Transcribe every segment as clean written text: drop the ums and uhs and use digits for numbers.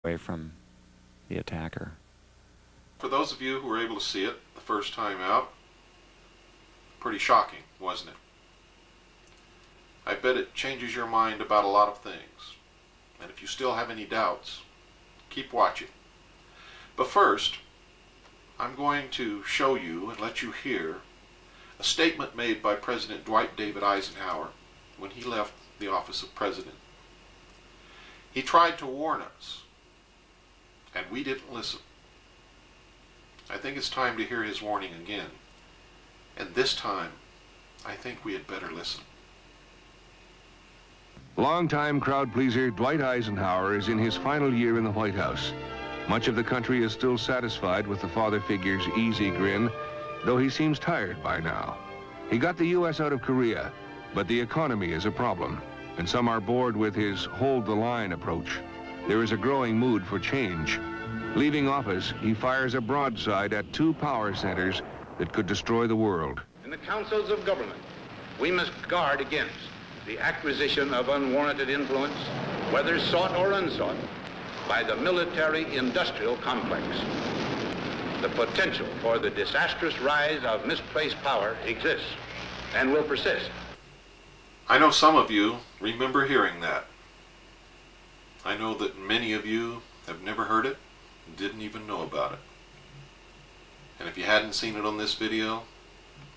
away from the attacker. For those of you who were able to see it the first time out, pretty shocking, wasn't it? I bet it changes your mind about a lot of things. And if you still have any doubts, keep watching. But first, I'm going to show you and let you hear a statement made by President Dwight David Eisenhower when he left the office of president. He tried to warn us, and we didn't listen. I think it's time to hear his warning again, and this time I think we had better listen. Longtime crowd pleaser Dwight Eisenhower is in his final year in the White House. Much of the country is still satisfied with the father figure's easy grin, though he seems tired by now. He got the U.S. out of Korea, but the economy is a problem, and some are bored with his hold-the-line approach. There is a growing mood for change. Leaving office, he fires a broadside at 2 power centers that could destroy the world. In the councils of government, we must guard against the acquisition of unwarranted influence, whether sought or unsought, by the military-industrial complex. The potential for the disastrous rise of misplaced power exists and will persist. I know some of you remember hearing that. I know that many of you have never heard it and didn't even know about it. And if you hadn't seen it on this video,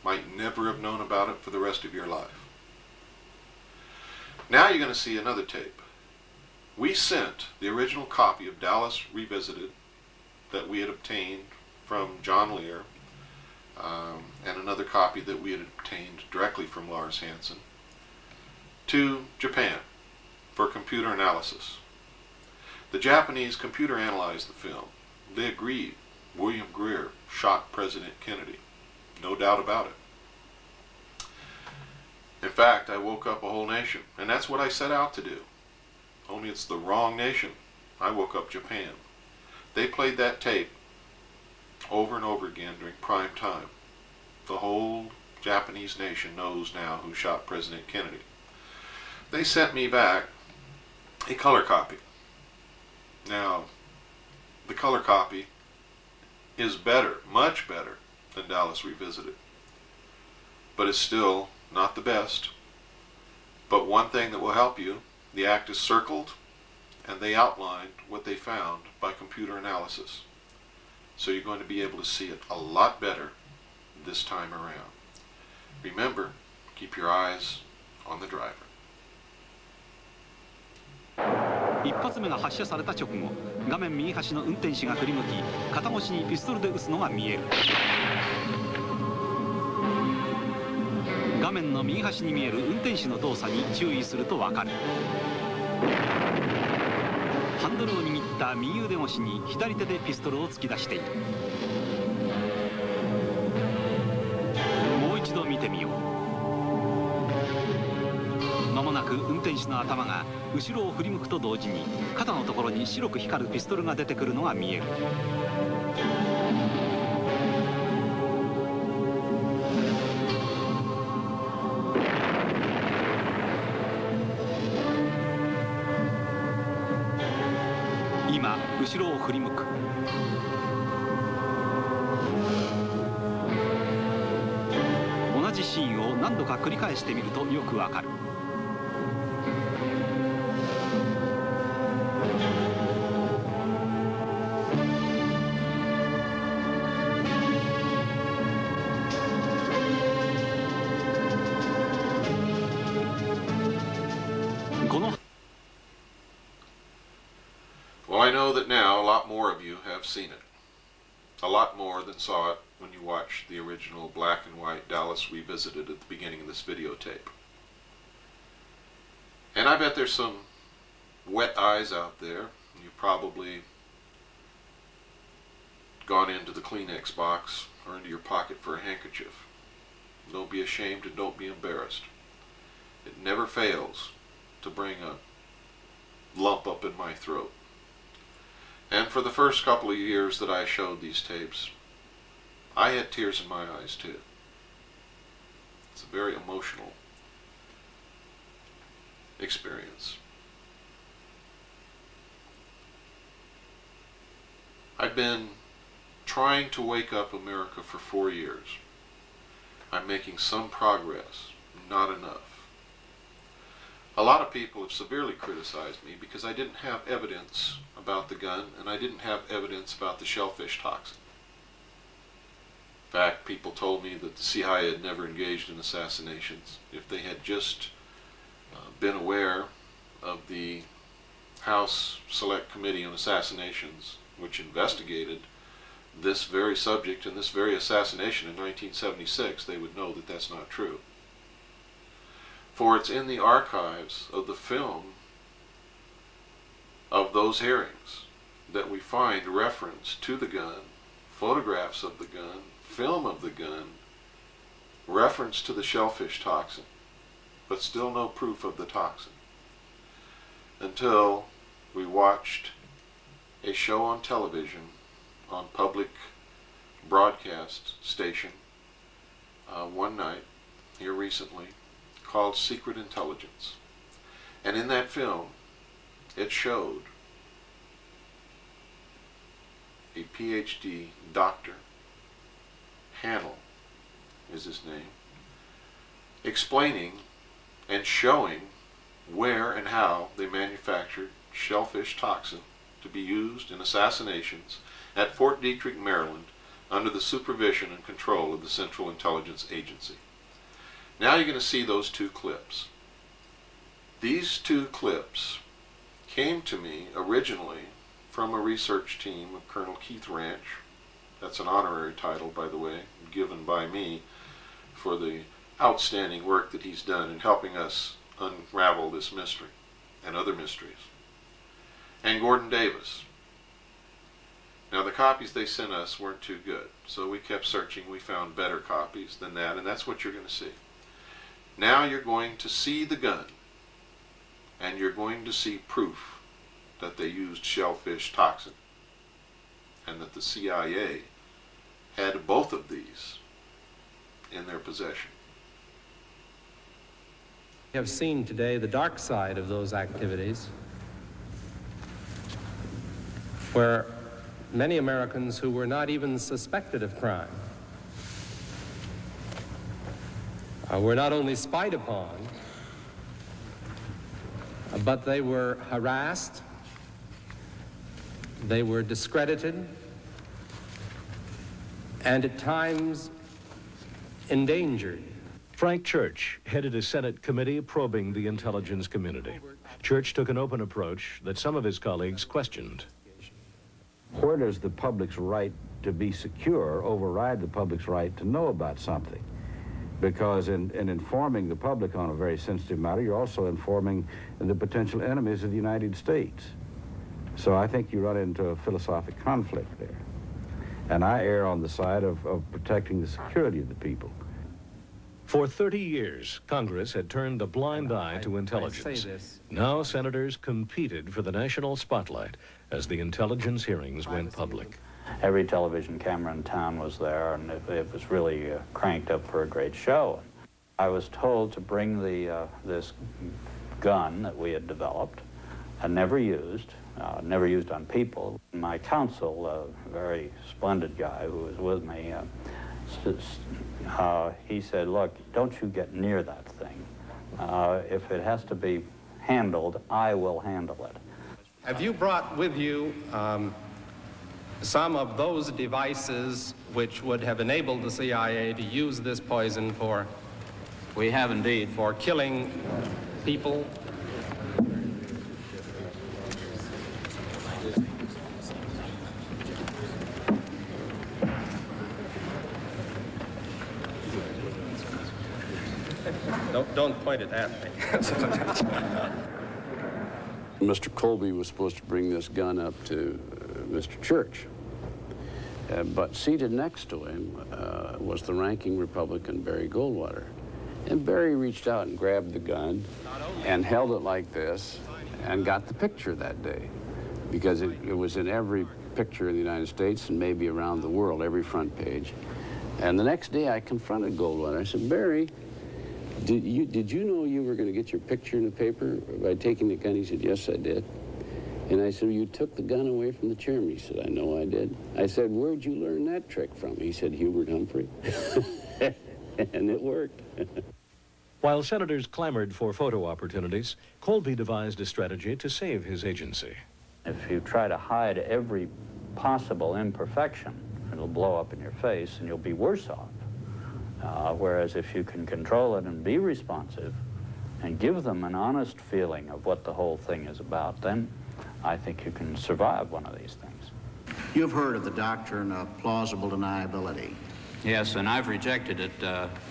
might never have known about it for the rest of your life. Now you're going to see another tape. We sent the original copy of Dallas Revisited that we had obtained from John Lear, and another copy that we had obtained directly from Lars Hansen, to Japan for computer analysis. The Japanese computer analyzed the film. They agreed William Greer shot President Kennedy. No doubt about it. In fact, I woke up a whole nation, and that's what I set out to do. Only it's the wrong nation. I woke up Japan. They played that tape over and over again during prime time. The whole Japanese nation knows now who shot President Kennedy. They sent me back a color copy. Now, the color copy is better, much better than Dallas Revisited. But it's still not the best. But one thing that will help you, the act is circled, and they outlined what they found by computer analysis. So you're going to be able to see it a lot better this time around. Remember, keep your eyes on the driver. 一発目が発射された直後、画面右端の運転手が振り向き、肩越しにピストルで撃つのが見える。画面の右端に見える運転手の動作に注意するとわかる。ハンドルを握った右腕越しに左手でピストルを突き出している。もう一度見てみよう。間もなく運転手の頭が後ろを振り向くと同時に肩のところに白く光るピストルが出てくるのが見える。今後ろを振り向く。同じシーンを何度か繰り返してみるとよくわかる。Well, I know that now a lot more of you have seen it. A lot more than saw it when you watched the original black and white Dallas Revisited at the beginning of this videotape. And I bet there's some wet eyes out there. You've probably gone into the Kleenex box or into your pocket for a handkerchief. Don't be ashamed and don't be embarrassed. It never fails to bring a lump up in my throat. And for the first couple of years that I showed these tapes, I had tears in my eyes too. It's a very emotional experience. I've been trying to wake up America for 4 years. I'm making some progress, not enough. A lot of people have severely criticized me because I didn't have evidence about the gun and I didn't have evidence about the shellfish toxin. In fact, people told me that the CIA had never engaged in assassinations. If they had just been aware of the House Select Committee on Assassinations, which investigated this very subject and this very assassination in 1976, they would know that that's not true. For it's in the archives of the film of those hearings that we find reference to the gun, photographs of the gun, film of the gun, reference to the shellfish toxin, but still no proof of the toxin. Until we watched a show on television, on public broadcast station, one night, here recently, called Secret Intelligence. And in that film, it showed a PhD doctor, Hannell is his name, explaining and showing where and how they manufactured shellfish toxin to be used in assassinations at Fort Detrick, Maryland, under the supervision and control of the Central Intelligence Agency. Now you're going to see those two clips. These two clips came to me originally from a research team of Colonel Keith Ranch. That's an honorary title, by the way, given by me for the outstanding work that he's done in helping us unravel this mystery and other mysteries. And Gordon Davis. Now the copies they sent us weren't too good, so we kept searching. We found better copies than that, and that's what you're going to see. Now you're going to see the gun, and you're going to see proof that they used shellfish toxin, and that the CIA had both of these in their possession. We have seen today the dark side of those activities, where many Americans who were not even suspected of crime were not only spied upon, but they were harassed, they were discredited, and at times endangered. Frank Church headed a Senate committee probing the intelligence community. Church took an open approach that some of his colleagues questioned. Where does the public's right to be secure override the public's right to know about something? Because in informing the public on a very sensitive matter, you're also informing the potential enemies of the United States. So I think you run into a philosophic conflict there. And I err on the side of protecting the security of the people. For 30 years, Congress had turned a blind eye to intelligence. Now senators competed for the national spotlight as the intelligence hearings went public. Every television camera in town was there, and it was really cranked up for a great show. I was told to bring this gun that we had developed and never used on people. My counsel, a very splendid guy who was with me, he said, look, don't you get near that thing. If it has to be handled, I will handle it. Have you brought with you some of those devices which would have enabled the CIA to use this poison for? We have indeed. For killing people? Don't point it at me. Mr. Colby was supposed to bring this gun up to Mr. Church. But seated next to him was the ranking Republican, Barry Goldwater. And Barry reached out and grabbed the gun and held it like this and got the picture that day. Because it was in every picture in the United States and maybe around the world, every front page. And the next day I confronted Goldwater. I said, Barry, did you know you were going to get your picture in the paper by taking the gun? He said, yes, I did. And I said, you took the gun away from the chairman. He said, I know I did. I said, where'd you learn that trick from? He said, Hubert Humphrey. And it worked. While senators clamored for photo opportunities, Colby devised a strategy to save his agency. If you try to hide every possible imperfection, it'll blow up in your face and you'll be worse off. Whereas if you can control it and be responsive and give them an honest feeling of what the whole thing is about, then I think you can survive one of these things. You've heard of the doctrine of plausible deniability. Yes, and I've rejected it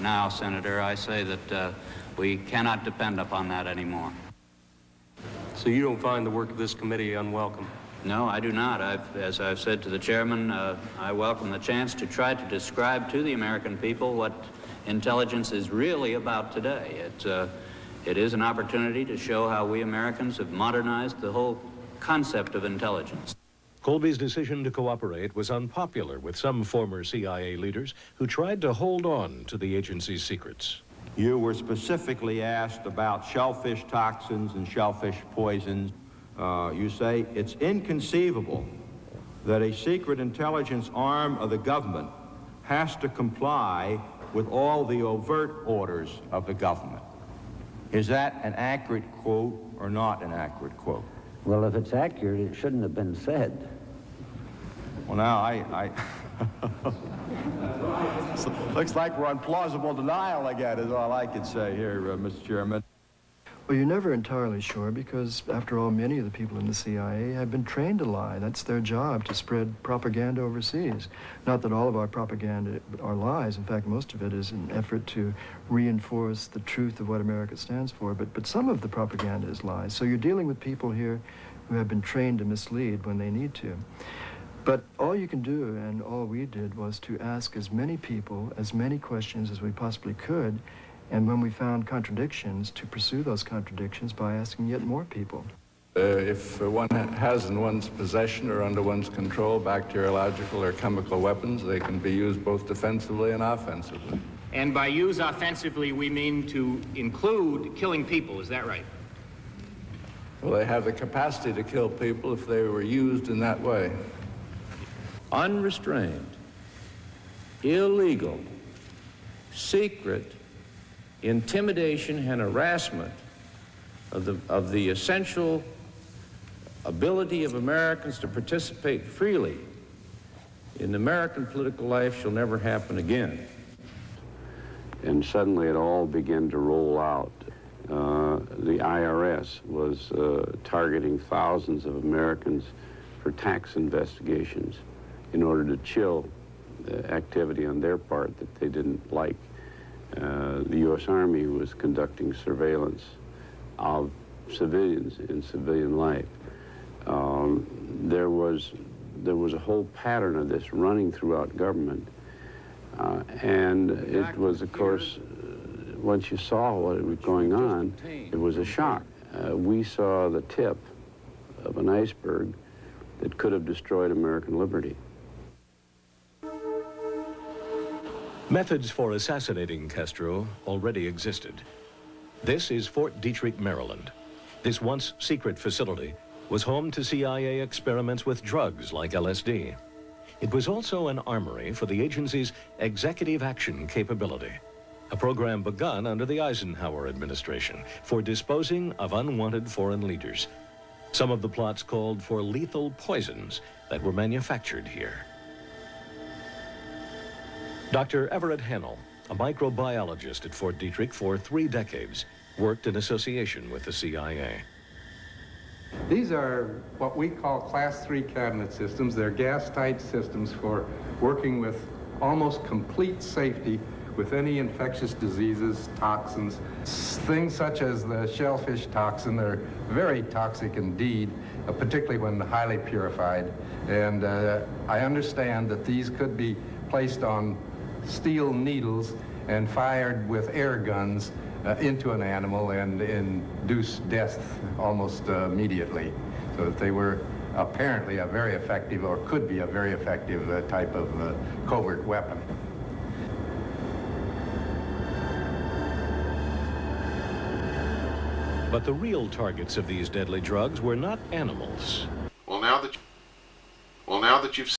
now, Senator. I say that we cannot depend upon that anymore. So you don't find the work of this committee unwelcome? No, I do not. As I've said to the chairman, I welcome the chance to try to describe to the American people what intelligence is really about today. It is an opportunity to show how we Americans have modernized the whole concept of intelligence. Colby's decision to cooperate was unpopular with some former CIA leaders who tried to hold on to the agency's secrets. You were specifically asked about shellfish toxins and shellfish poisons. You say it's inconceivable that a secret intelligence arm of the government has to comply with all the overt orders of the government. Is that an accurate quote or not an accurate quote? Well, if it's accurate, it shouldn't have been said. Well, now so, looks like we're on plausible denial again, is all I can say here, Mr. Chairman. Well, you're never entirely sure because, after all, many of the people in the CIA have been trained to lie. That's their job, to spread propaganda overseas. Not that all of our propaganda are lies. In fact, most of it is an effort to reinforce the truth of what America stands for. But some of the propaganda is lies. So you're dealing with people here who have been trained to mislead when they need to. But all you can do, and all we did, was to ask as many people, as many questions as we possibly could, and when we found contradictions, to pursue those contradictions by asking yet more people. If one has in one's possession or under one's control bacteriological or chemical weapons, they can be used both defensively and offensively. And by use offensively, we mean to include killing people, is that right? Well, they have the capacity to kill people if they were used in that way. Unrestrained, illegal, secret intimidation and harassment of the essential ability of Americans to participate freely in American political life shall never happen again. And suddenly it all began to roll out. The IRS was targeting thousands of Americans for tax investigations in order to chill activity on their part that they didn't like. The U.S. Army was conducting surveillance of civilians in civilian life. There was a whole pattern of this running throughout government. And it was, of course, once you saw what was going on, it was a shock. We saw the tip of an iceberg that could have destroyed American liberty. Methods for assassinating Castro already existed. This is Fort Detrick, Maryland. This once secret facility was home to CIA experiments with drugs like LSD. It was also an armory for the agency's executive action capability, a program begun under the Eisenhower administration for disposing of unwanted foreign leaders. Some of the plots called for lethal poisons that were manufactured here. Dr. Everett Hennell, a microbiologist at Fort Detrick for 3 decades, worked in association with the CIA. These are what we call Class 3 cabinet systems. They're gas-tight systems for working with almost complete safety with any infectious diseases, toxins. Things such as the shellfish toxin are very toxic indeed, particularly when highly purified. And I understand that these could be placed on steel needles and fired with air guns into an animal and induce death almost immediately. So that they were apparently a very effective, or could be a very effective type of covert weapon. But the real targets of these deadly drugs were not animals. Well, now that you've